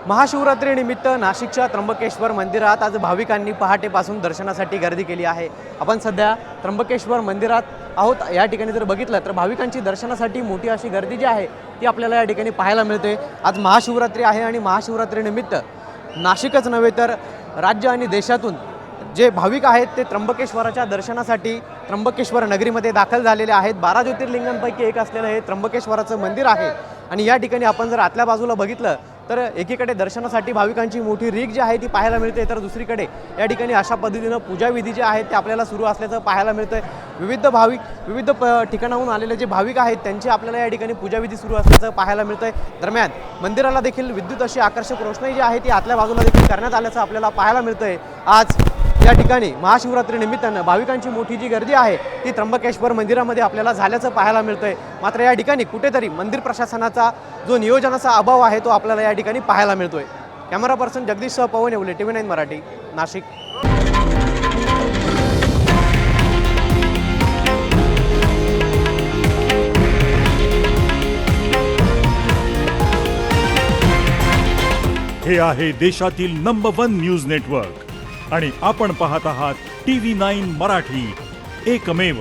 महाशिवरात्रीनिमित्त नाशिकच्या त्र्यंबकेश्वर मंदिरात आज भाविकांनी पहाटेपासून दर्शनासाठी गर्दी केली आहे। आपण सध्या त्र्यंबकेश्वर मंदिरात आहोत। या ठिकाणी जर बघितलं तर भाविकांची दर्शनासाठी मोठी अशी गर्दी जी आहे ती आपल्याला या ठिकाणी पाहायला मिळते। आज महाशिवरात्री आहे आणि महाशिवरात्रीनिमित्त नाशिकच नव्हे तर राज्य आणि देशातून जे भाविक आहेत ते त्र्यंबकेश्वराच्या दर्शनासाठी त्र्यंबकेश्वर नगरीमध्ये दाखल झालेले आहेत। 12 ज्योतिर्लिंगांपैकी एक असलेलं हे त्र्यंबकेश्वराचं मंदिर आहे आणि या ठिकाणी आपण जर आतल्या बाजूला बघितलं तर एकीकडे दर्शनासाठी भाविकांची मोठी रीग जी आहे ती पाहायला मिळते, तर दुसरीकडे या ठिकाणी अशा पद्धतीनं पूजाविधी जे आहेत ते आपल्याला सुरू असल्याचं पाहायला मिळतं। विविध भाविक विविध ठिकाणाहून आलेले जे भाविक आहेत त्यांची आपल्याला या ठिकाणी पूजाविधी सुरू असल्याचं पाहायला मिळतंय। दरम्यान मंदिराला देखील विद्युत अशी आकर्षक रोषणाई जी आहे ती आतल्या बाजूला देखील करण्यात आल्याचं आपल्याला पाहायला मिळतंय। आज या ठिकाणी महाशिवरात्री निमित्तानं भाविकांची मोठी जी गर्दी आहे ती त्र्यंबकेश्वर मंदिरामध्ये आपल्याला झाल्याचं पाहायला मिळतंय। मात्र या ठिकाणी कुठेतरी मंदिर प्रशासनाचा जो नियोजनाचा अभाव आहे तो आपल्याला या ठिकाणी पाहायला मिळतोय। कॅमेरा पर्सन जगदीश पवन येवले, TV9 मराठी, नाशिक। हे आहे देशातील नंबर 1 न्यूज नेटवर्क आणि आपण पाहत आहात TV9 मराठी, एकमेव।